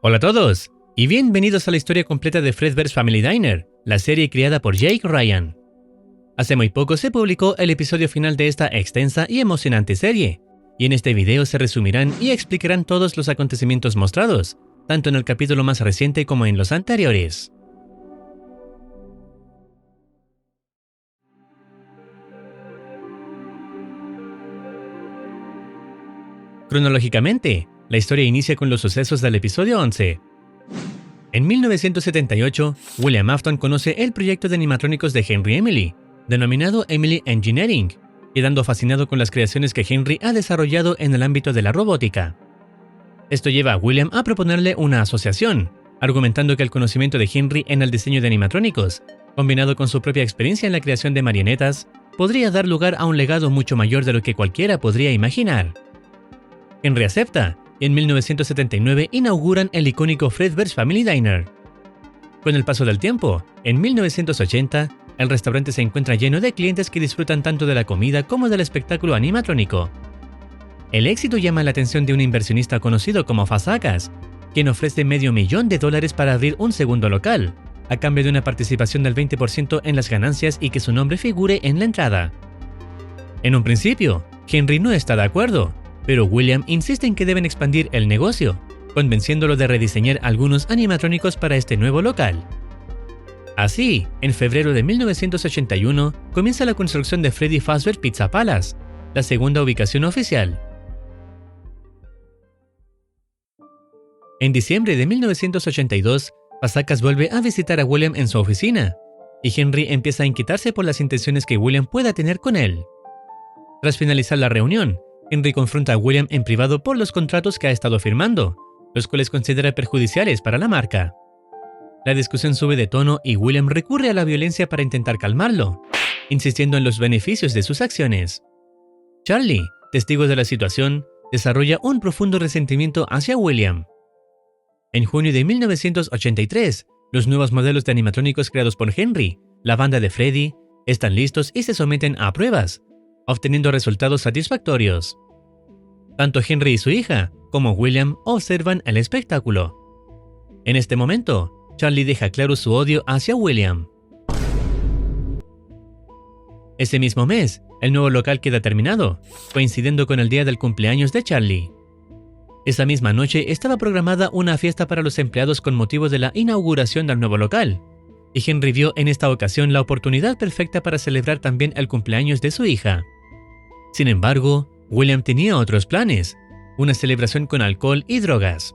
Hola a todos, y bienvenidos a la historia completa de Fredbear's Family Diner, la serie creada por Jake Ryan. Hace muy poco se publicó el episodio final de esta extensa y emocionante serie, y en este video se resumirán y explicarán todos los acontecimientos mostrados, tanto en el capítulo más reciente como en los anteriores. Cronológicamente, la historia inicia con los sucesos del episodio 11. En 1978, William Afton conoce el proyecto de animatrónicos de Henry Emily, denominado Emily Engineering, quedando fascinado con las creaciones que Henry ha desarrollado en el ámbito de la robótica. Esto lleva a William a proponerle una asociación, argumentando que el conocimiento de Henry en el diseño de animatrónicos, combinado con su propia experiencia en la creación de marionetas, podría dar lugar a un legado mucho mayor de lo que cualquiera podría imaginar. Henry acepta, y en 1979 inauguran el icónico Fredbear's Family Diner. Con el paso del tiempo, en 1980, el restaurante se encuentra lleno de clientes que disfrutan tanto de la comida como del espectáculo animatrónico. El éxito llama la atención de un inversionista conocido como Fazakas, quien ofrece $500,000 para abrir un segundo local, a cambio de una participación del 20% en las ganancias y que su nombre figure en la entrada. En un principio, Henry no está de acuerdo, pero William insiste en que deben expandir el negocio, convenciéndolo de rediseñar algunos animatrónicos para este nuevo local. Así, en febrero de 1981, comienza la construcción de Freddy Fazbear Pizza Palace, la segunda ubicación oficial. En diciembre de 1982, Fazakas vuelve a visitar a William en su oficina, y Henry empieza a inquietarse por las intenciones que William pueda tener con él. Tras finalizar la reunión, Henry confronta a William en privado por los contratos que ha estado firmando, los cuales considera perjudiciales para la marca. La discusión sube de tono y William recurre a la violencia para intentar calmarlo, insistiendo en los beneficios de sus acciones. Charlie, testigo de la situación, desarrolla un profundo resentimiento hacia William. En junio de 1983, los nuevos modelos de animatrónicos creados por Henry, la banda de Freddy, están listos y se someten a pruebas, obteniendo resultados satisfactorios. Tanto Henry y su hija, como William, observan el espectáculo. En este momento, Charlie deja claro su odio hacia William. Ese mismo mes, el nuevo local queda terminado, coincidiendo con el día del cumpleaños de Charlie. Esa misma noche estaba programada una fiesta para los empleados con motivo de la inauguración del nuevo local, y Henry vio en esta ocasión la oportunidad perfecta para celebrar también el cumpleaños de su hija. Sin embargo, William tenía otros planes, una celebración con alcohol y drogas.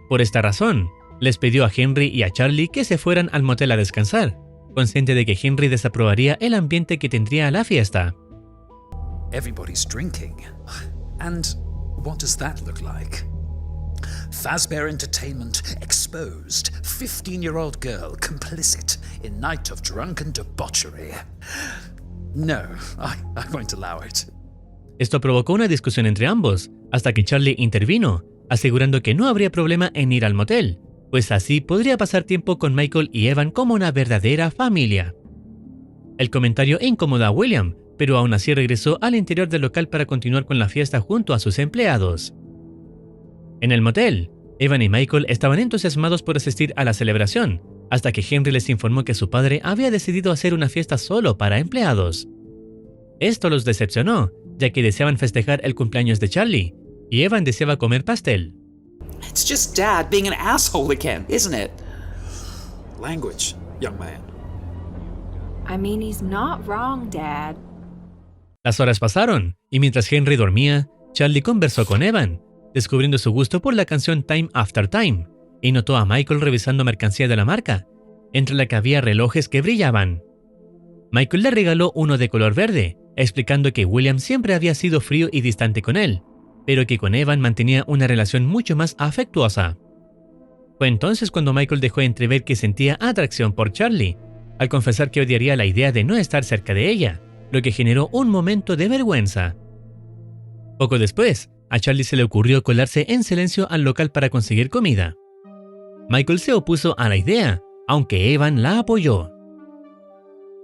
Por esta razón, les pidió a Henry y a Charlie que se fueran al motel a descansar, consciente de que Henry desaprobaría el ambiente que tendría la fiesta. Everybody's drinking. And what does that look like? Fazbear Entertainment exposed. 15-year-old girl complicit in night of drunken debauchery. No, I won't allow it. Esto provocó una discusión entre ambos, hasta que Charlie intervino, asegurando que no habría problema en ir al motel, pues así podría pasar tiempo con Michael y Evan como una verdadera familia. El comentario incomodó a William, pero aún así regresó al interior del local para continuar con la fiesta junto a sus empleados. En el motel, Evan y Michael estaban entusiasmados por asistir a la celebración, hasta que Henry les informó que su padre había decidido hacer una fiesta solo para empleados. Esto los decepcionó, ya que deseaban festejar el cumpleaños de Charlie, y Evan deseaba comer pastel. It's just Dad being an asshole again, isn't it? Language, young man. I mean, he's not wrong, Dad. Las horas pasaron, y mientras Henry dormía, Charlie conversó con Evan, descubriendo su gusto por la canción Time After Time, y notó a Michael revisando mercancía de la marca, entre la que había relojes que brillaban. Michael le regaló uno de color verde, explicando que William siempre había sido frío y distante con él, pero que con Evan mantenía una relación mucho más afectuosa. Fue entonces cuando Michael dejó entrever que sentía atracción por Charlie, al confesar que odiaría la idea de no estar cerca de ella, lo que generó un momento de vergüenza. Poco después, a Charlie se le ocurrió colarse en silencio al local para conseguir comida. Michael se opuso a la idea, aunque Evan la apoyó.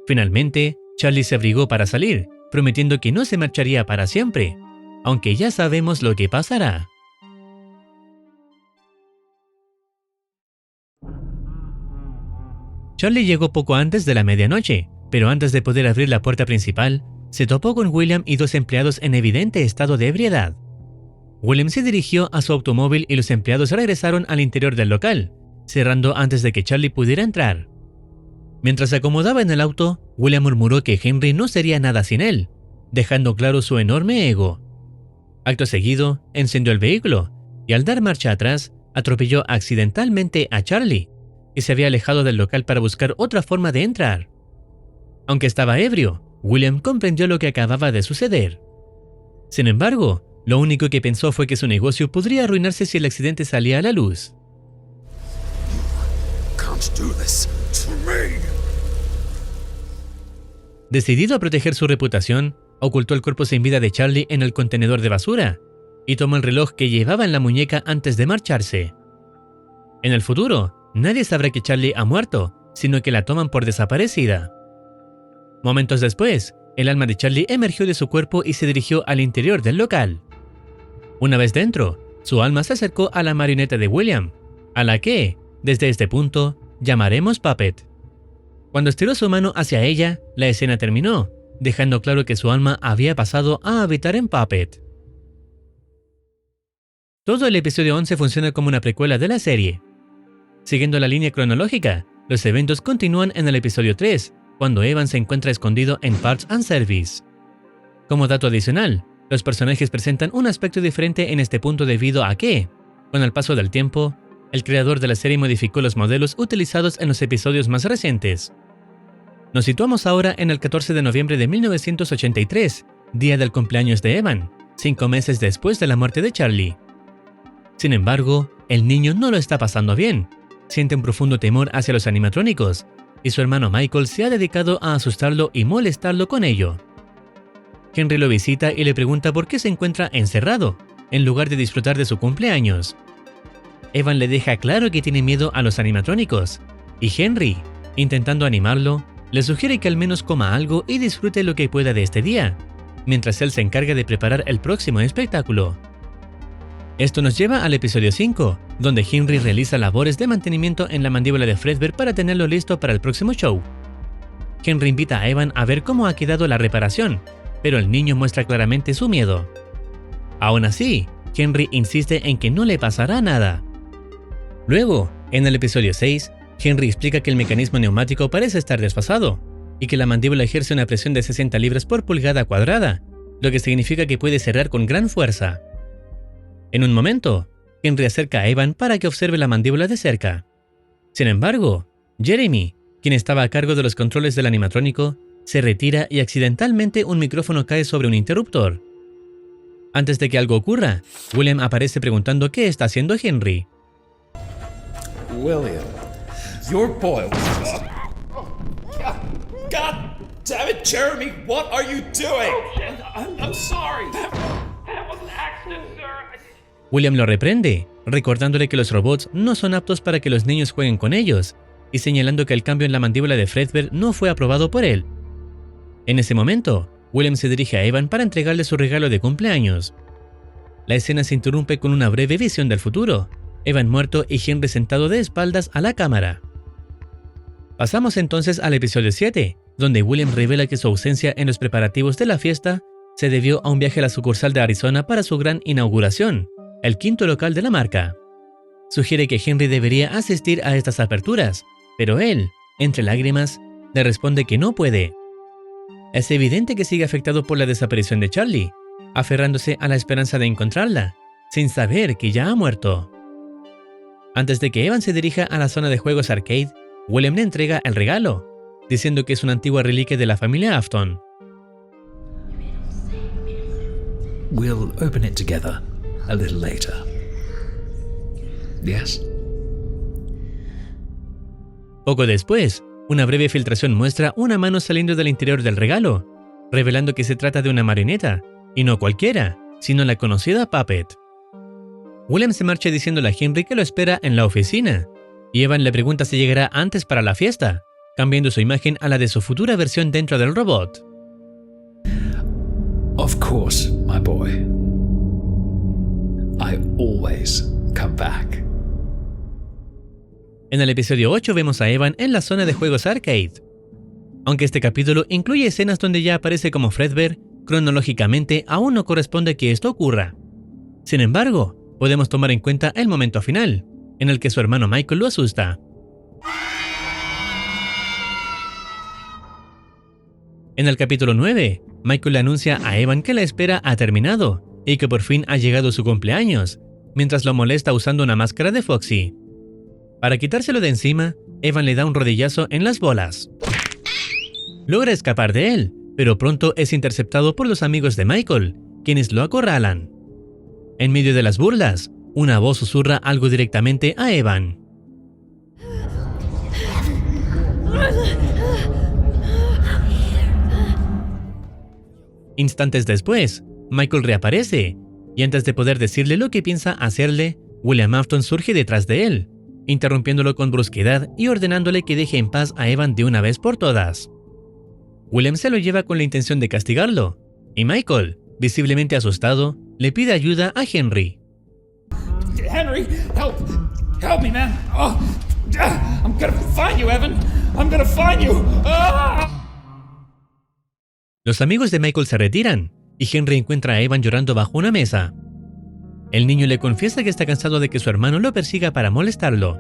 Finalmente, Charlie se abrigó para salir, prometiendo que no se marcharía para siempre, aunque ya sabemos lo que pasará. Charlie llegó poco antes de la medianoche, pero antes de poder abrir la puerta principal, se topó con William y dos empleados en evidente estado de ebriedad. William se dirigió a su automóvil y los empleados regresaron al interior del local, cerrando antes de que Charlie pudiera entrar. Mientras se acomodaba en el auto, William murmuró que Henry no sería nada sin él, dejando claro su enorme ego. Acto seguido, encendió el vehículo y al dar marcha atrás, atropelló accidentalmente a Charlie, que se había alejado del local para buscar otra forma de entrar. Aunque estaba ebrio, William comprendió lo que acababa de suceder. Sin embargo, lo único que pensó fue que su negocio podría arruinarse si el accidente salía a la luz. Can't do this to me. Decidido a proteger su reputación, ocultó el cuerpo sin vida de Charlie en el contenedor de basura y tomó el reloj que llevaba en la muñeca antes de marcharse. En el futuro, nadie sabrá que Charlie ha muerto, sino que la toman por desaparecida. Momentos después, el alma de Charlie emergió de su cuerpo y se dirigió al interior del local. Una vez dentro, su alma se acercó a la marioneta de William, a la que, desde este punto, llamaremos Puppet. Cuando estiró su mano hacia ella, la escena terminó, dejando claro que su alma había pasado a habitar en Puppet. Todo el episodio 11 funciona como una precuela de la serie. Siguiendo la línea cronológica, los eventos continúan en el episodio 3, cuando Evan se encuentra escondido en Parts and Service. Como dato adicional, los personajes presentan un aspecto diferente en este punto debido a que, con el paso del tiempo, el creador de la serie modificó los modelos utilizados en los episodios más recientes. Nos situamos ahora en el 14 de noviembre de 1983, día del cumpleaños de Evan, 5 meses después de la muerte de Charlie. Sin embargo, el niño no lo está pasando bien, siente un profundo temor hacia los animatrónicos, y su hermano Michael se ha dedicado a asustarlo y molestarlo con ello. Henry lo visita y le pregunta por qué se encuentra encerrado, en lugar de disfrutar de su cumpleaños. Evan le deja claro que tiene miedo a los animatrónicos, y Henry, intentando animarlo, le sugiere que al menos coma algo y disfrute lo que pueda de este día, mientras él se encarga de preparar el próximo espectáculo. Esto nos lleva al episodio 5, donde Henry realiza labores de mantenimiento en la mandíbula de Fredbear para tenerlo listo para el próximo show. Henry invita a Evan a ver cómo ha quedado la reparación, pero el niño muestra claramente su miedo. Aún así, Henry insiste en que no le pasará nada. Luego, en el episodio 6, Henry explica que el mecanismo neumático parece estar desfasado, y que la mandíbula ejerce una presión de 60 libras por pulgada cuadrada, lo que significa que puede cerrar con gran fuerza. En un momento, Henry acerca a Evan para que observe la mandíbula de cerca. Sin embargo, Jeremy, quien estaba a cargo de los controles del animatrónico, se retira y accidentalmente un micrófono cae sobre un interruptor. Antes de que algo ocurra, William aparece preguntando qué está haciendo Henry. William, your boy. God damn it, Jeremy! What are you doing? I'm sorry. That was an accident, sir. William lo reprende, recordándole que los robots no son aptos para que los niños jueguen con ellos, y señalando que el cambio en la mandíbula de Fredbear no fue aprobado por él. En ese momento, William se dirige a Evan para entregarle su regalo de cumpleaños. La escena se interrumpe con una breve visión del futuro, Evan muerto y Henry sentado de espaldas a la cámara. Pasamos entonces al episodio 7, donde William revela que su ausencia en los preparativos de la fiesta se debió a un viaje a la sucursal de Arizona para su gran inauguración, el 5º local de la marca. Sugiere que Henry debería asistir a estas aperturas, pero él, entre lágrimas, le responde que no puede. Es evidente que sigue afectado por la desaparición de Charlie, aferrándose a la esperanza de encontrarla, sin saber que ya ha muerto. Antes de que Evan se dirija a la zona de juegos arcade, William le entrega el regalo, diciendo que es una antigua reliquia de la familia Afton. We'll open it together a little later. Yes? Poco después, una breve filtración muestra una mano saliendo del interior del regalo, revelando que se trata de una marioneta, y no cualquiera, sino la conocida Puppet. William se marcha diciéndole a Henry que lo espera en la oficina, y Evan le pregunta si llegará antes para la fiesta, cambiando su imagen a la de su futura versión dentro del robot. Of course, my boy. I always come back. En el episodio 8 vemos a Evan en la zona de juegos arcade. Aunque este capítulo incluye escenas donde ya aparece como Fredbear, cronológicamente aún no corresponde que esto ocurra. Sin embargo, podemos tomar en cuenta el momento final, en el que su hermano Michael lo asusta. En el capítulo 9, Michael le anuncia a Evan que la espera ha terminado y que por fin ha llegado su cumpleaños, mientras lo molesta usando una máscara de Foxy. Para quitárselo de encima, Evan le da un rodillazo en las bolas. Logra escapar de él, pero pronto es interceptado por los amigos de Michael, quienes lo acorralan. En medio de las burlas, una voz susurra algo directamente a Evan. Instantes después, Michael reaparece, y antes de poder decirle lo que piensa hacerle, William Afton surge detrás de él, interrumpiéndolo con brusquedad y ordenándole que deje en paz a Evan de una vez por todas. William se lo lleva con la intención de castigarlo, y Michael, visiblemente asustado, le pide ayuda a Henry. Henry, help! Help me, man! Oh, I'm gonna find you, Evan! I'm gonna find you! Ah! Los amigos de Michael se retiran, y Henry encuentra a Evan llorando bajo una mesa. El niño le confiesa que está cansado de que su hermano lo persiga para molestarlo.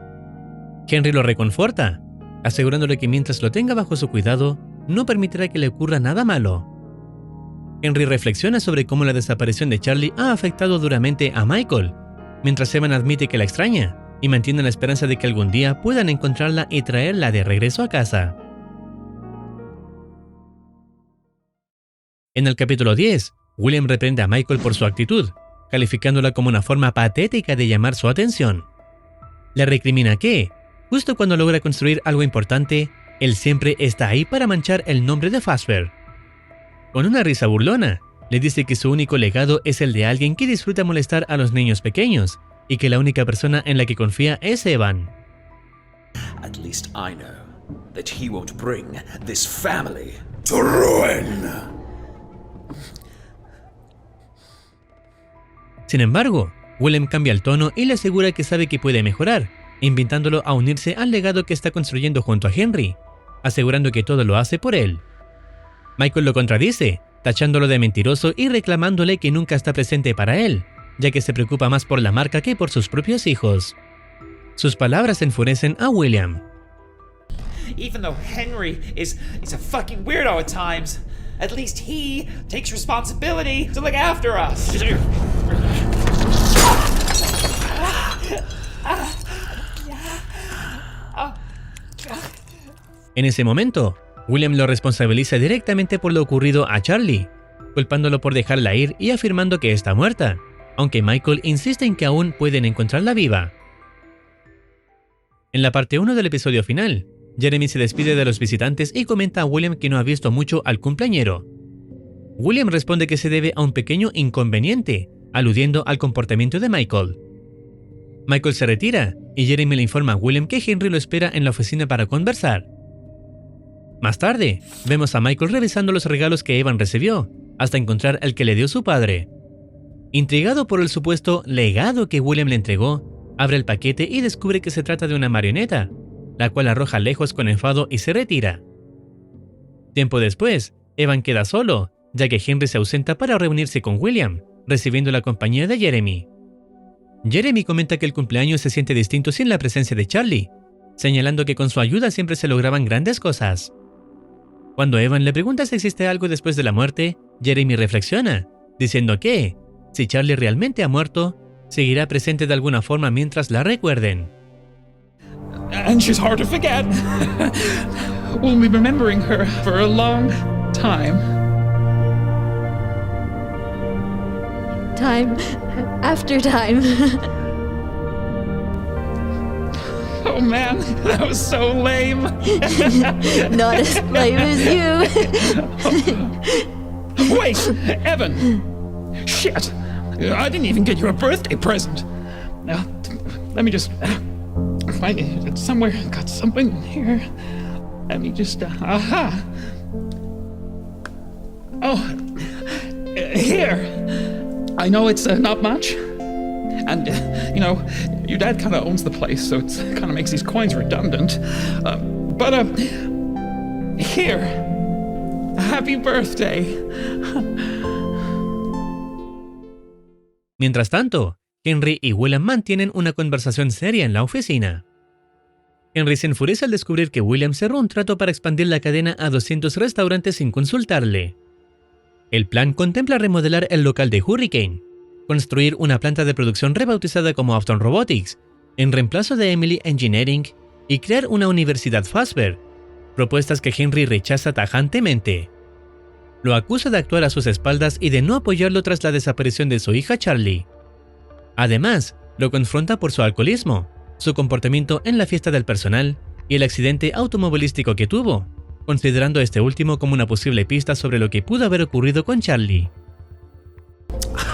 Henry lo reconforta, asegurándole que mientras lo tenga bajo su cuidado, no permitirá que le ocurra nada malo. Henry reflexiona sobre cómo la desaparición de Charlie ha afectado duramente a Michael, mientras Evan admite que la extraña y mantiene la esperanza de que algún día puedan encontrarla y traerla de regreso a casa. En el capítulo 10, William reprende a Michael por su actitud, calificándola como una forma patética de llamar su atención. Le recrimina que, justo cuando logra construir algo importante, él siempre está ahí para manchar el nombre de Fazbear. Con una risa burlona, le dice que su único legado es el de alguien que disfruta molestar a los niños pequeños y que la única persona en la que confía es Evan. At least I know that he won't bring this family to ruin. Sin embargo, William cambia el tono y le asegura que sabe que puede mejorar, invitándolo a unirse al legado que está construyendo junto a Henry, asegurando que todo lo hace por él. Michael lo contradice, tachándolo de mentiroso y reclamándole que nunca está presente para él, ya que se preocupa más por la marca que por sus propios hijos. Sus palabras enfurecen a William. Even though Henry is a fucking weirdo at times, at least he takes responsibility to look after us. En ese momento, William lo responsabiliza directamente por lo ocurrido a Charlie, culpándolo por dejarla ir y afirmando que está muerta, aunque Michael insiste en que aún pueden encontrarla viva. En la parte 1 del episodio final, Jeremy se despide de los visitantes y comenta a William que no ha visto mucho al cumpleañero. William responde que se debe a un pequeño inconveniente, aludiendo al comportamiento de Michael. Michael se retira y Jeremy le informa a William que Henry lo espera en la oficina para conversar. Más tarde, vemos a Michael revisando los regalos que Evan recibió, hasta encontrar el que le dio su padre. Intrigado por el supuesto legado que William le entregó, abre el paquete y descubre que se trata de una marioneta, la cual arroja lejos con enfado y se retira. Tiempo después, Evan queda solo, ya que Henry se ausenta para reunirse con William, recibiendo la compañía de Jeremy. Jeremy comenta que el cumpleaños se siente distinto sin la presencia de Charlie, señalando que con su ayuda siempre se lograban grandes cosas. Cuando Evan le pregunta si existe algo después de la muerte, Jeremy reflexiona, diciendo que, si Charlie realmente ha muerto, seguirá presente de alguna forma mientras la recuerden. And she's hard to forget. We'll be remembering her for a long time. Time after time. Oh man, that was so lame. Not as lame as you. Wait, Evan. Shit. I didn't even get you a birthday present. Now, let me just find it somewhere. Got something here. Let me just, aha. Oh, here. I know it's not much. And, your dad kind of owns the place, so it kind of makes these coins redundant. Here. Happy birthday. Mientras tanto, Henry y William mantienen una conversación seria en la oficina. Henry se enfurece al descubrir que William cerró un trato para expandir la cadena a 200 restaurantes sin consultarle. El plan contempla remodelar el local de Hurricane, construir una planta de producción rebautizada como Afton Robotics, en reemplazo de Emily Engineering, y crear una universidad Fazbear, propuestas que Henry rechaza tajantemente. Lo acusa de actuar a sus espaldas y de no apoyarlo tras la desaparición de su hija Charlie. Además, lo confronta por su alcoholismo, su comportamiento en la fiesta del personal y el accidente automovilístico que tuvo, considerando este último como una posible pista sobre lo que pudo haber ocurrido con Charlie.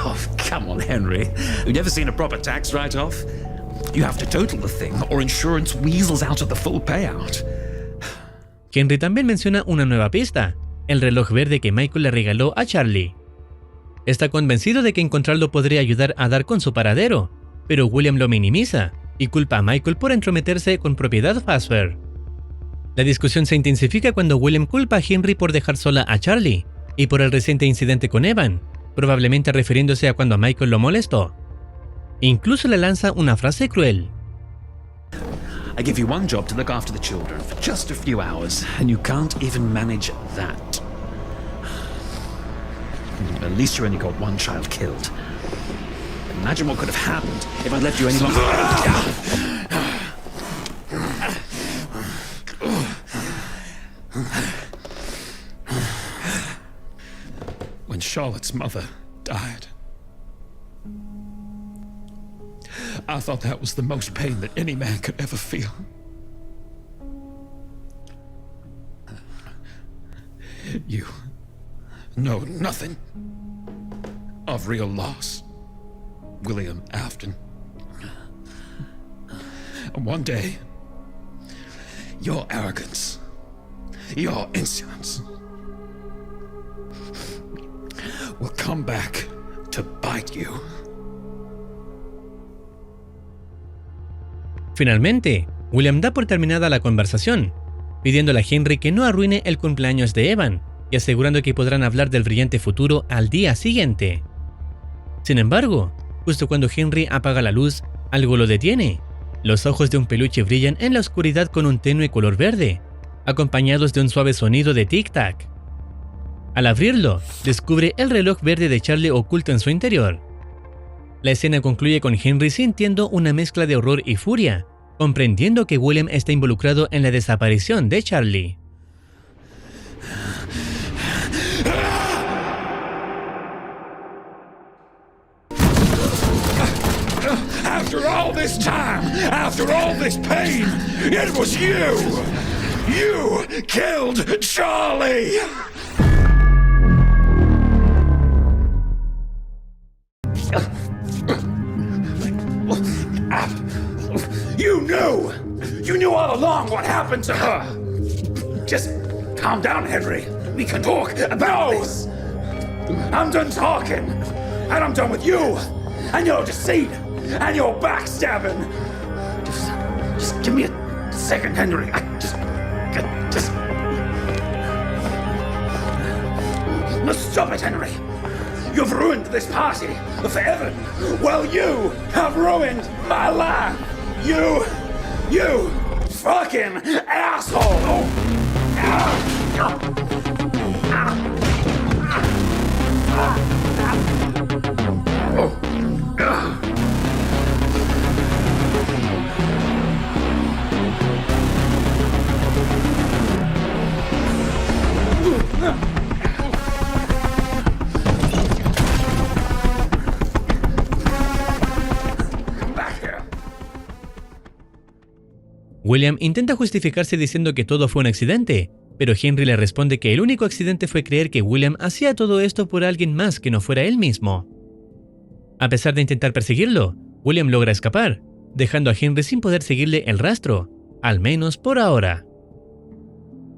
Oh, come on, Henry. You've never seen a proper tax write-off? You have to total the thing, or insurance weasels out of the full payout. Henry también menciona una nueva pista, el reloj verde que Michael le regaló a Charlie. Está convencido de que encontrarlo podría ayudar a dar con su paradero, pero William lo minimiza y culpa a Michael por entrometerse con propiedad Fazbear. La discusión se intensifica cuando William culpa a Henry por dejar sola a Charlie y por el reciente incidente con Evan, probablemente refiriéndose a cuando Michael lo molestó. Incluso le lanza una frase cruel. I give you one job to look after the children for just a few hours, and you can't even manage that. At least you only got one child killed. Imagine what could have happened if I'd left you any longer. When Charlotte's mother died, I thought that was the most pain that any man could ever feel. You know nothing of real loss, William Afton. And one day, your arrogance, your insolence will come back to bite you. Finalmente, William da por terminada la conversación, pidiéndole a Henry que no arruine el cumpleaños de Evan y asegurando que podrán hablar del brillante futuro al día siguiente. Sin embargo, justo cuando Henry apaga la luz, algo lo detiene. Los ojos de un peluche brillan en la oscuridad con un tenue color verde, acompañados de un suave sonido de tic-tac. Al abrirlo, descubre el reloj verde de Charlie oculto en su interior. La escena concluye con Henry sintiendo una mezcla de horror y furia, comprendiendo que William está involucrado en la desaparición de Charlie. After all this time, after all this pain, it was you! You killed Charlie! You knew all along what happened to her! Just calm down, Henry. We can talk about this. I'm done talking, and I'm done with you, and your deceit, and your backstabbing. Just give me a second, Henry. No, stop it, Henry. You've ruined this party for Evan. Well, you have ruined my life. You fucking asshole. William intenta justificarse diciendo que todo fue un accidente, pero Henry le responde que el único accidente fue creer que William hacía todo esto por alguien más que no fuera él mismo. A pesar de intentar perseguirlo, William logra escapar, dejando a Henry sin poder seguirle el rastro, al menos por ahora.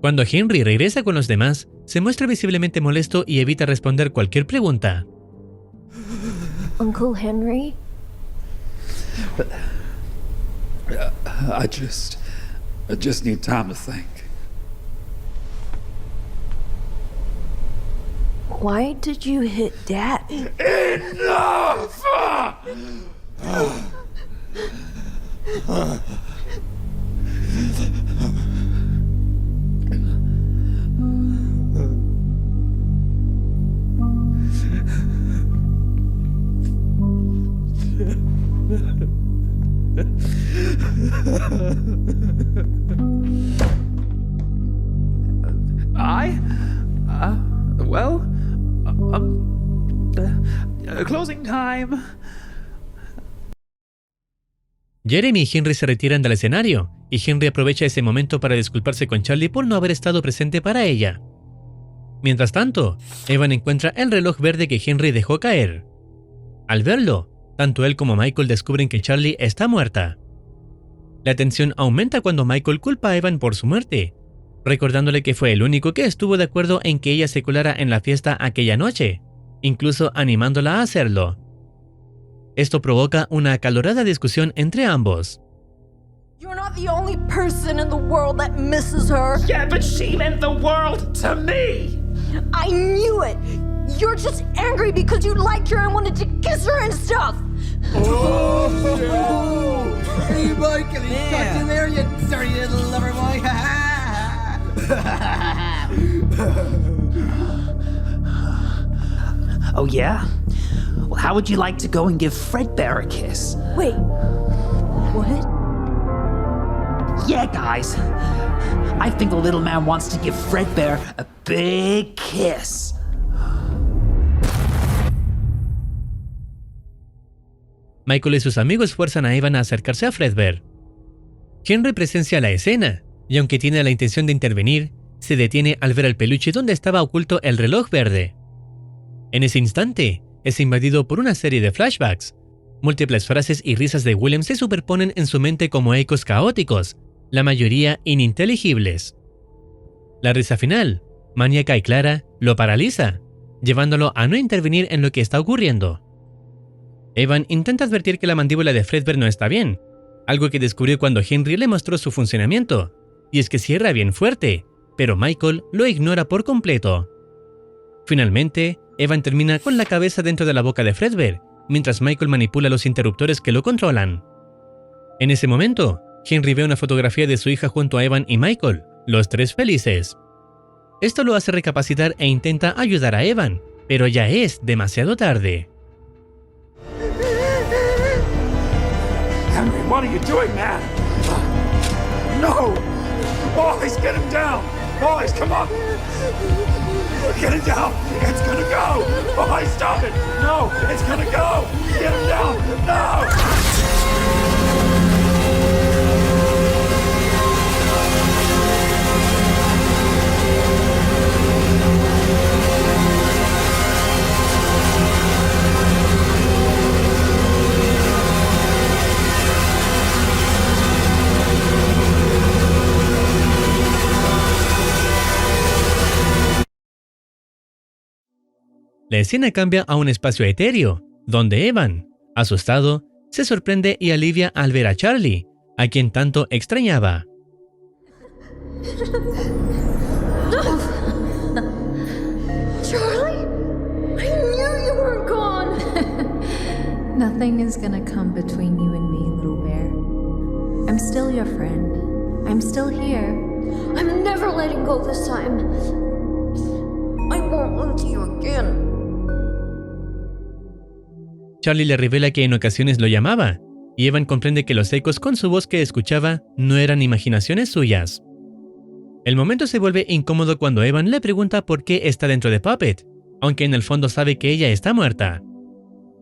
Cuando Henry regresa con los demás, se muestra visiblemente molesto y evita responder cualquier pregunta. Uncle Henry? I just need time to think. Why did you hit Dad? Enough! Closing time. Jeremy y Henry se retiran del escenario, y Henry aprovecha ese momento para disculparse con Charlie por no haber estado presente para ella. Mientras tanto, Evan encuentra el reloj verde que Henry dejó caer. Al verlo, tanto él como Michael descubren que Charlie está muerta. La tensión aumenta cuando Michael culpa a Evan por su muerte, recordándole que fue el único que estuvo de acuerdo en que ella se colara en la fiesta aquella noche, incluso animándola a hacerlo. Esto provoca una acalorada discusión entre ambos. You're not the only person in the world that misses her. Yeah, but she meant the world to me! I knew it! You're just angry because you liked her and wanted to kiss her and stuff! Hey, Michael, he's got you there, you dirty little lover boy. Oh, yeah? Well, how would you like to go and give Fredbear a kiss? Wait, what? Yeah, guys. I think the little man wants to give Fredbear a big kiss. Michael y sus amigos fuerzan a Evan a acercarse a Fredbear. Henry presencia la escena, y aunque tiene la intención de intervenir, se detiene al ver al peluche donde estaba oculto el reloj verde. En ese instante, es invadido por una serie de flashbacks. Múltiples frases y risas de William se superponen en su mente como ecos caóticos, la mayoría ininteligibles. La risa final, maníaca y clara, lo paraliza, llevándolo a no intervenir en lo que está ocurriendo. Evan intenta advertir que la mandíbula de Fredbear no está bien, algo que descubrió cuando Henry le mostró su funcionamiento, y es que cierra bien fuerte, pero Michael lo ignora por completo. Finalmente, Evan termina con la cabeza dentro de la boca de Fredbear, mientras Michael manipula los interruptores que lo controlan. En ese momento, Henry ve una fotografía de su hija junto a Evan y Michael, los tres felices. Esto lo hace recapacitar e intenta ayudar a Evan, pero ya es demasiado tarde. Henry, what are you doing, man? No! Boys, get him down! Boys, come on! Get it down! It's gonna go! Boys, stop it! No! It's gonna go! Get him down! No! La escena cambia a un espacio etéreo, donde Evan, asustado, se sorprende y alivia al ver a Charlie, a quien tanto extrañaba. Charlie? I knew you weren't gone! Nothing is gonna come between you and me, little bear. I'm still your friend. I'm still here. I'm never letting go this time. I won't lose you again. Charlie le revela que en ocasiones lo llamaba, y Evan comprende que los ecos con su voz que escuchaba no eran imaginaciones suyas. El momento se vuelve incómodo cuando Evan le pregunta por qué está dentro de Puppet, aunque en el fondo sabe que ella está muerta.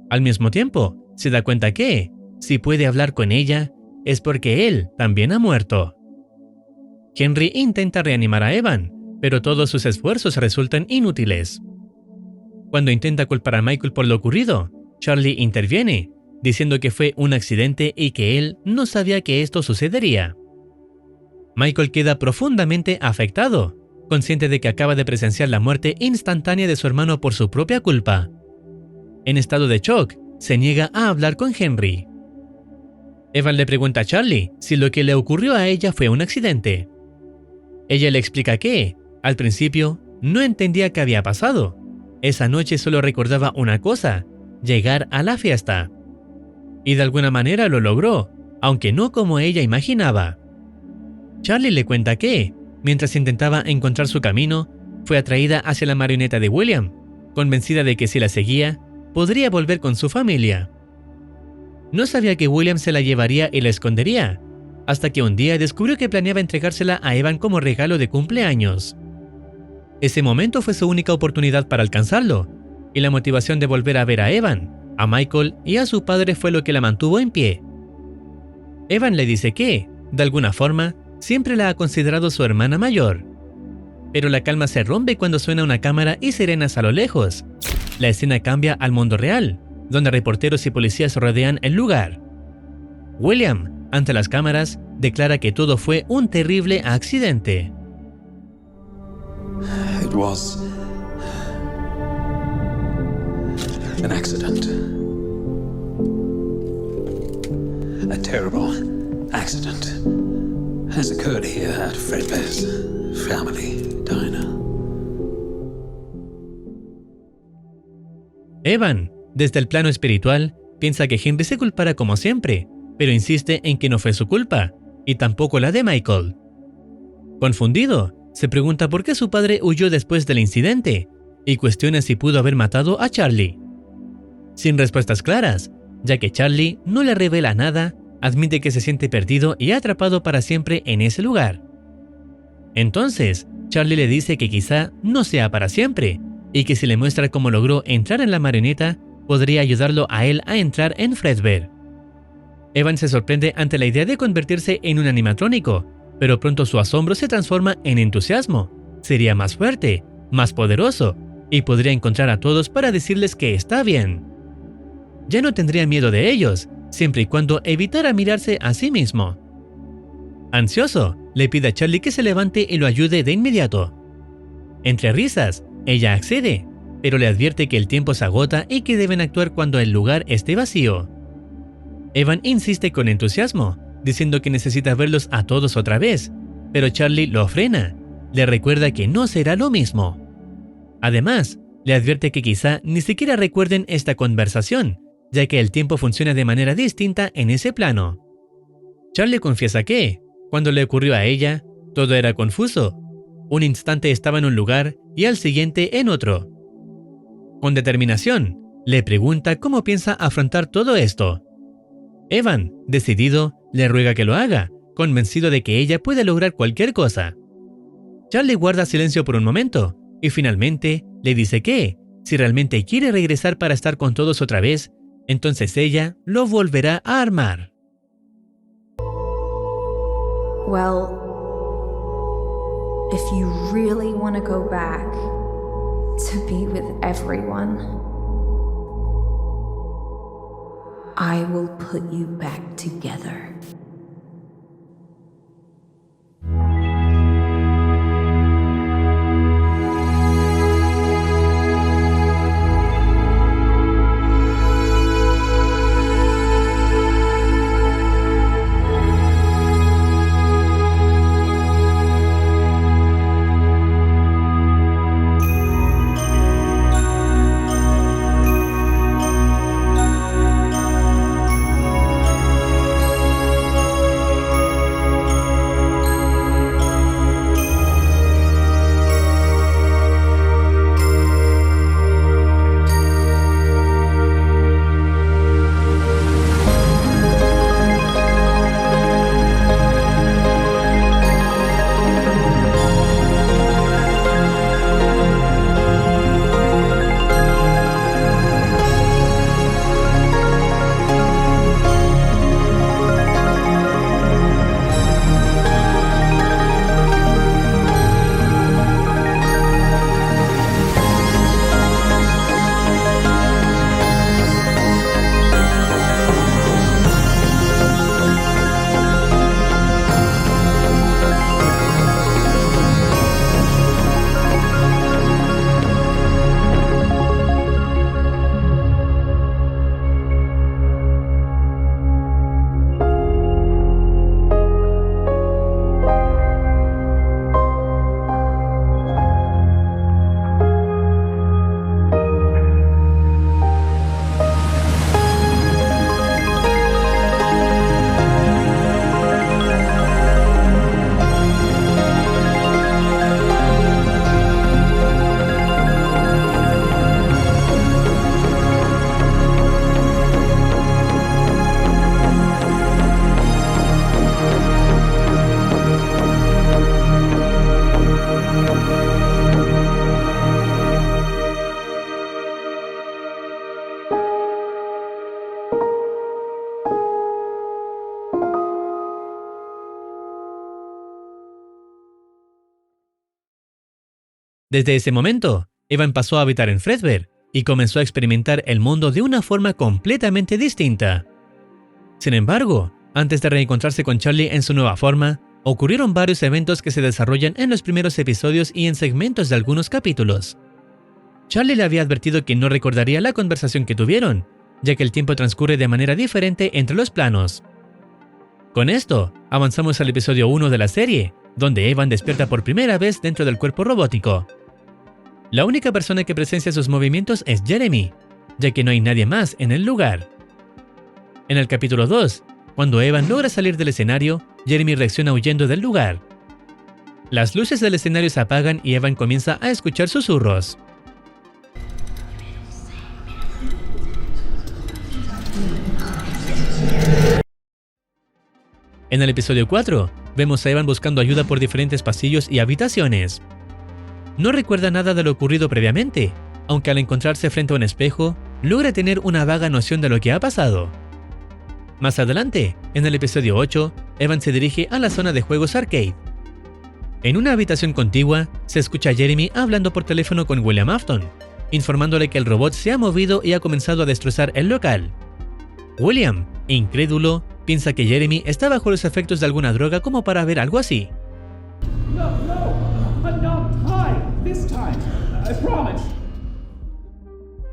Al mismo tiempo, se da cuenta que, si puede hablar con ella, es porque él también ha muerto. Henry intenta reanimar a Evan, pero todos sus esfuerzos resultan inútiles. Cuando intenta culpar a Michael por lo ocurrido, Charlie interviene, diciendo que fue un accidente y que él no sabía que esto sucedería. Michael queda profundamente afectado, consciente de que acaba de presenciar la muerte instantánea de su hermano por su propia culpa. En estado de shock, se niega a hablar con Henry. Evan le pregunta a Charlie si lo que le ocurrió a ella fue un accidente. Ella le explica que, al principio, no entendía qué había pasado. Esa noche solo recordaba una cosa: llegar a la fiesta. Y de alguna manera lo logró, aunque no como ella imaginaba. Charlie le cuenta que, mientras intentaba encontrar su camino, fue atraída hacia la marioneta de William, convencida de que si la seguía, podría volver con su familia. No sabía que William se la llevaría y la escondería, hasta que un día descubrió que planeaba entregársela a Evan como regalo de cumpleaños. Ese momento fue su única oportunidad para alcanzarlo, y la motivación de volver a ver a Evan, a Michael y a su padre fue lo que la mantuvo en pie. Evan le dice que, de alguna forma, siempre la ha considerado su hermana mayor. Pero la calma se rompe cuando suena una cámara y sirenas a lo lejos. La escena cambia al mundo real, donde reporteros y policías rodean el lugar. William, ante las cámaras, declara que todo fue un terrible accidente. It was an accident. A terrible accident has occurred here at Fredbear's family diner. Evan, desde el plano espiritual, piensa que Henry se culpará como siempre, pero insiste en que no fue su culpa, y tampoco la de Michael. Confundido, se pregunta por qué su padre huyó después del incidente, y cuestiona si pudo haber matado a Charlie. Sin respuestas claras, ya que Charlie no le revela nada, admite que se siente perdido y atrapado para siempre en ese lugar. Entonces, Charlie le dice que quizá no sea para siempre, y que si le muestra cómo logró entrar en la marioneta, podría ayudarlo a él a entrar en Fredbear. Evan se sorprende ante la idea de convertirse en un animatrónico, pero pronto su asombro se transforma en entusiasmo. Sería más fuerte, más poderoso, y podría encontrar a todos para decirles que está bien. Ya no tendría miedo de ellos, siempre y cuando evitara mirarse a sí mismo. Ansioso, le pide a Charlie que se levante y lo ayude de inmediato. Entre risas, ella accede, pero le advierte que el tiempo se agota y que deben actuar cuando el lugar esté vacío. Evan insiste con entusiasmo, diciendo que necesita verlos a todos otra vez, pero Charlie lo frena, le recuerda que no será lo mismo. Además, le advierte que quizá ni siquiera recuerden esta conversación, ya que el tiempo funciona de manera distinta en ese plano. Charlie confiesa que, cuando le ocurrió a ella, todo era confuso. Un instante estaba en un lugar y al siguiente en otro. Con determinación, le pregunta cómo piensa afrontar todo esto. Evan, decidido, le ruega que lo haga, convencido de que ella puede lograr cualquier cosa. Charlie guarda silencio por un momento y finalmente le dice que, si realmente quiere regresar para estar con todos otra vez, entonces ella lo volverá a armar. Well, if you really want to go back to be with everyone, I will put you back together. Desde ese momento, Evan pasó a habitar en Fredbear y comenzó a experimentar el mundo de una forma completamente distinta. Sin embargo, antes de reencontrarse con Charlie en su nueva forma, ocurrieron varios eventos que se desarrollan en los primeros episodios y en segmentos de algunos capítulos. Charlie le había advertido que no recordaría la conversación que tuvieron, ya que el tiempo transcurre de manera diferente entre los planos. Con esto, avanzamos al episodio 1 de la serie, donde Evan despierta por primera vez dentro del cuerpo robótico. La única persona que presencia sus movimientos es Jeremy, ya que no hay nadie más en el lugar. En el capítulo 2, cuando Evan logra salir del escenario, Jeremy reacciona huyendo del lugar. Las luces del escenario se apagan y Evan comienza a escuchar susurros. En el episodio 4, vemos a Evan buscando ayuda por diferentes pasillos y habitaciones. No recuerda nada de lo ocurrido previamente, aunque al encontrarse frente a un espejo, logra tener una vaga noción de lo que ha pasado. Más adelante, en el episodio 8, Evan se dirige a la zona de juegos arcade. En una habitación contigua, se escucha a Jeremy hablando por teléfono con William Afton, informándole que el robot se ha movido y ha comenzado a destrozar el local. William, incrédulo, piensa que Jeremy está bajo los efectos de alguna droga como para ver algo así.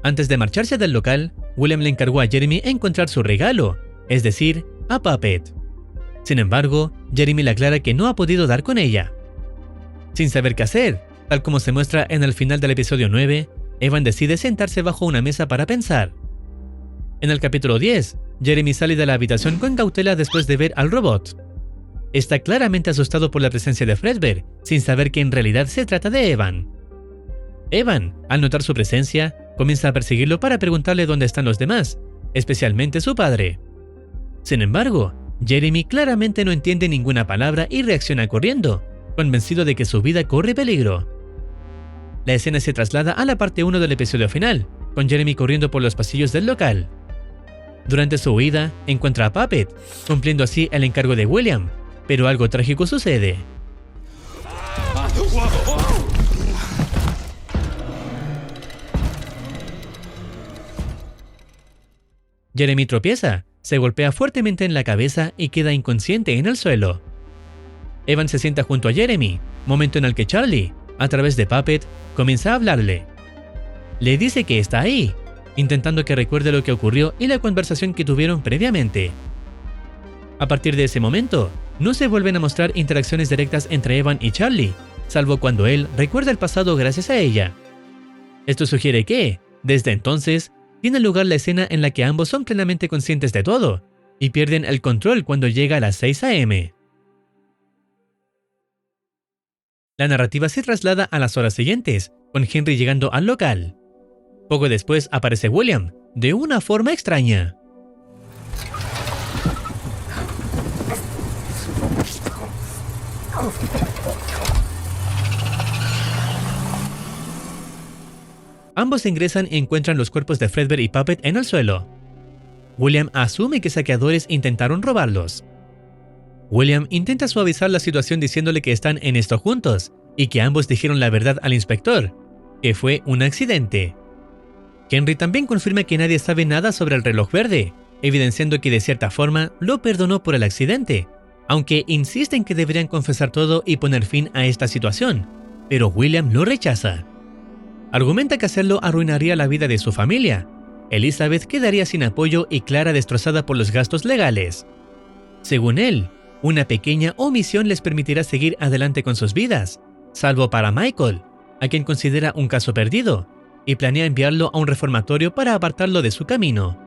Antes de marcharse del local, William le encargó a Jeremy encontrar su regalo, es decir, a Puppet. Sin embargo, Jeremy le aclara que no ha podido dar con ella. Sin saber qué hacer, tal como se muestra en el final del episodio 9, Evan decide sentarse bajo una mesa para pensar. En el capítulo 10, Jeremy sale de la habitación con cautela después de ver al robot. Está claramente asustado por la presencia de Fredbear, sin saber que en realidad se trata de Evan. Evan, al notar su presencia, comienza a perseguirlo para preguntarle dónde están los demás, especialmente su padre. Sin embargo, Jeremy claramente no entiende ninguna palabra y reacciona corriendo, convencido de que su vida corre peligro. La escena se traslada a la parte 1 del episodio final, con Jeremy corriendo por los pasillos del local. Durante su huida, encuentra a Puppet, cumpliendo así el encargo de William, pero algo trágico sucede. Jeremy tropieza, se golpea fuertemente en la cabeza y queda inconsciente en el suelo. Evan se sienta junto a Jeremy, momento en el que Charlie, a través de Puppet, comienza a hablarle. Le dice que está ahí, intentando que recuerde lo que ocurrió y la conversación que tuvieron previamente. A partir de ese momento, no se vuelven a mostrar interacciones directas entre Evan y Charlie, salvo cuando él recuerda el pasado gracias a ella. Esto sugiere que, desde entonces, tiene lugar la escena en la que ambos son plenamente conscientes de todo, y pierden el control cuando llega a las 6 AM. La narrativa se traslada a las horas siguientes, con Henry llegando al local. Poco después aparece William, de una forma extraña. Ambos ingresan y encuentran los cuerpos de Fredbear y Puppet en el suelo. William asume que saqueadores intentaron robarlos. William intenta suavizar la situación diciéndole que están en esto juntos y que ambos dijeron la verdad al inspector, que fue un accidente. Henry también confirma que nadie sabe nada sobre el reloj verde, evidenciando que de cierta forma lo perdonó por el accidente, aunque insiste en que deberían confesar todo y poner fin a esta situación, pero William lo rechaza. Argumenta que hacerlo arruinaría la vida de su familia. Elizabeth quedaría sin apoyo y Clara destrozada por los gastos legales. Según él, una pequeña omisión les permitirá seguir adelante con sus vidas, salvo para Michael, a quien considera un caso perdido, y planea enviarlo a un reformatorio para apartarlo de su camino.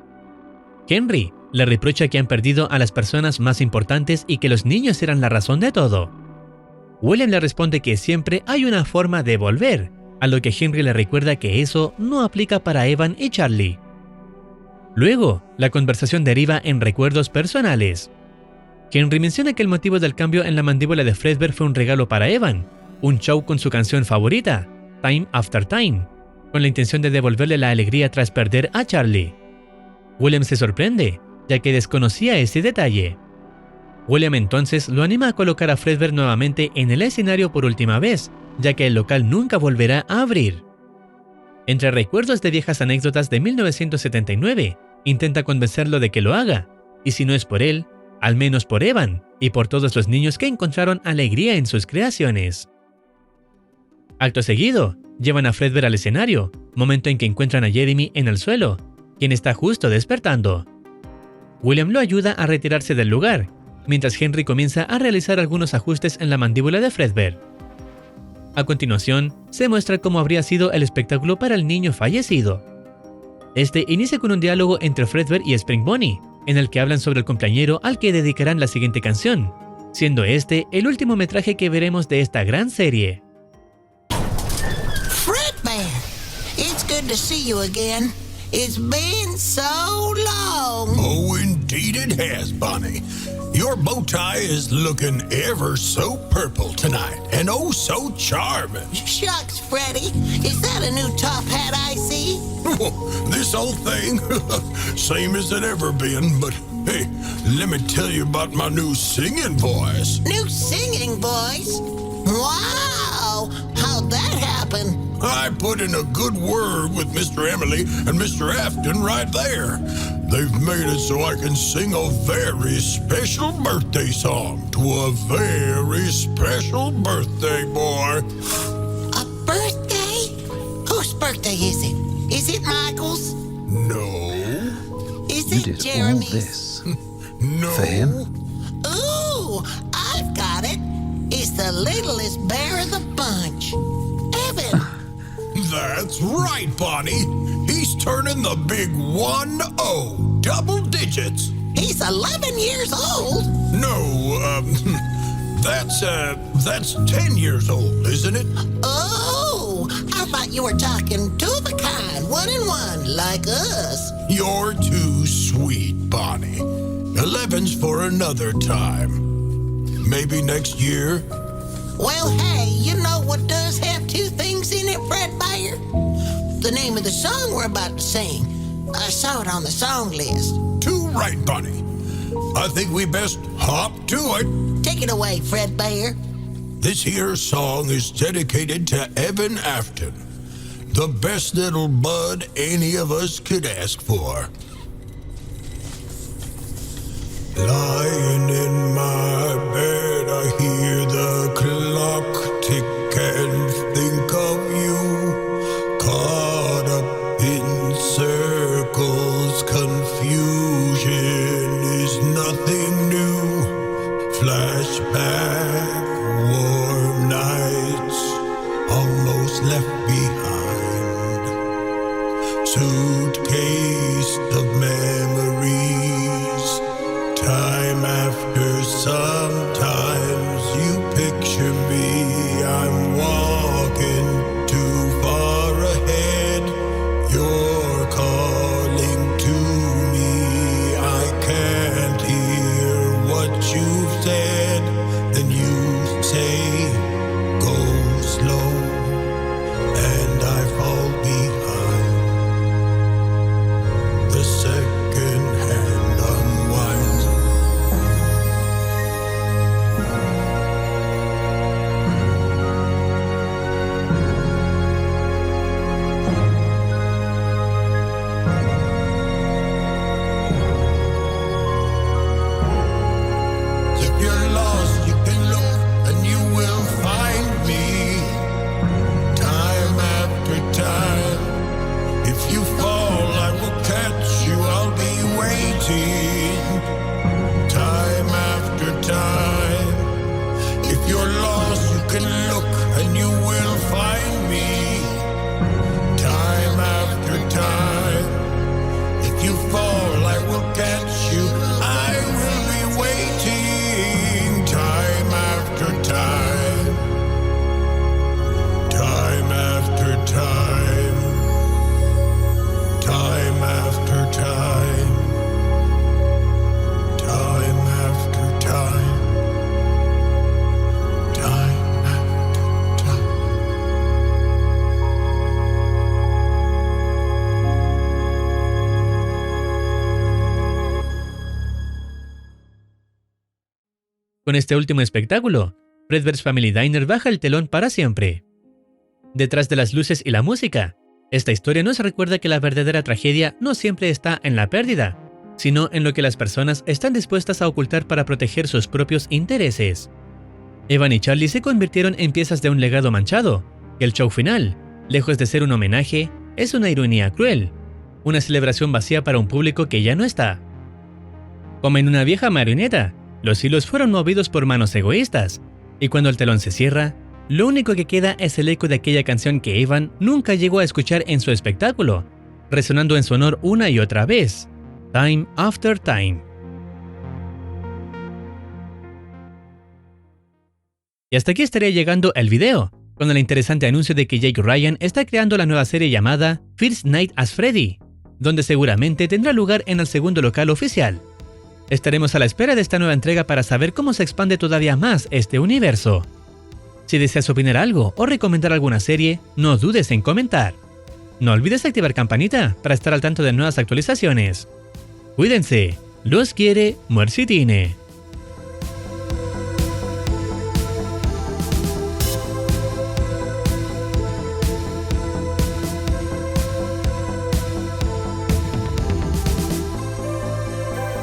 Henry le reprocha que han perdido a las personas más importantes y que los niños eran la razón de todo. William le responde que siempre hay una forma de volver, a lo que Henry le recuerda que eso no aplica para Evan y Charlie. Luego, la conversación deriva en recuerdos personales. Henry menciona que el motivo del cambio en la mandíbula de Fredbear fue un regalo para Evan, un show con su canción favorita, Time After Time, con la intención de devolverle la alegría tras perder a Charlie. William se sorprende, ya que desconocía ese detalle. William entonces lo anima a colocar a Fredbear nuevamente en el escenario por última vez, ya que el local nunca volverá a abrir. Entre recuerdos de viejas anécdotas de 1979, intenta convencerlo de que lo haga, y si no es por él, al menos por Evan y por todos los niños que encontraron alegría en sus creaciones. Acto seguido, llevan a Fredbear al escenario, momento en que encuentran a Jeremy en el suelo, quien está justo despertando. William lo ayuda a retirarse del lugar, mientras Henry comienza a realizar algunos ajustes en la mandíbula de Fredbear. A continuación, se muestra cómo habría sido el espectáculo para el niño fallecido. Este inicia con un diálogo entre Fredbear y Spring Bonnie, en el que hablan sobre el cumpleañero al que dedicarán la siguiente canción, siendo este el último metraje que veremos de esta gran serie. Fredbear, it's good to see you again. It's been so long. Oh, indeed it has, Bonnie. Your bow tie is looking ever so purple tonight, and oh so charming. Shucks, Freddy. Is that a new top hat I see? This old thing, same as it ever been, but hey, let me tell you about my new singing voice. New singing voice? Wow! How'd that happen? I put in a good word with Mr. Emily and Mr. Afton right there. They've made it so I can sing a very special birthday song to a very special birthday boy. A birthday? Whose birthday is it? Is it Michael's? No. Is You it did Jeremy's? all this No. for him? Ooh, I've got it. It's the littlest bear of the bunch. Evan. That's right, Bonnie. He's turning the big 1-0, double digits. He's 11 years old. No, that's 10 years old, isn't it? Oh, I thought you were talking two of a kind, 1 and 1, like us. You're too sweet, Bonnie. 11's for another time. Maybe next year? Well, hey, you know what does have two things in it, Fredbear? The name of the song we're about to sing. I saw it on the song list. Too right, Bonnie. I think we best hop to it. Take it away, Fredbear. This here song is dedicated to Evan Afton, the best little bud any of us could ask for. Lying in my bed, I hear the clock tick and think of you. Caught up in circles, confusion is nothing new. Flashback, warm nights, almost left behind. Suitcase of memories. Time after sometimes you picture me, I'm walking too far ahead. You're calling to me, I can't hear what you've said. Then you say, go slow, and I fall behind. The second hand unwinds. If you're lost, you can look and you will find me. Time after time. If you fall, I will catch you. I'll be waiting. Time after time. If you're lost, you can look and you will find me. Time after time. If you fall, I will catch you. I will be waiting. Time after time. Time after time. Time after time. Time after time. Time after time. Con este último espectáculo, Fredbear's Family Diner baja el telón para siempre. Detrás de las luces y la música, esta historia nos recuerda que la verdadera tragedia no siempre está en la pérdida, sino en lo que las personas están dispuestas a ocultar para proteger sus propios intereses. Evan y Charlie se convirtieron en piezas de un legado manchado, y el show final, lejos de ser un homenaje, es una ironía cruel, una celebración vacía para un público que ya no está. Como en una vieja marioneta, los hilos fueron movidos por manos egoístas, y cuando el telón se cierra, lo único que queda es el eco de aquella canción que Evan nunca llegó a escuchar en su espectáculo, resonando en su honor una y otra vez, Time After Time. Y hasta aquí estaría llegando el video, con el interesante anuncio de que Jake Ryan está creando la nueva serie llamada First Night as Freddy, donde seguramente tendrá lugar en el segundo local oficial. Estaremos a la espera de esta nueva entrega para saber cómo se expande todavía más este universo. Si deseas opinar algo o recomendar alguna serie, no dudes en comentar. No olvides activar campanita para estar al tanto de nuevas actualizaciones. Cuídense, los quiere Muercitine.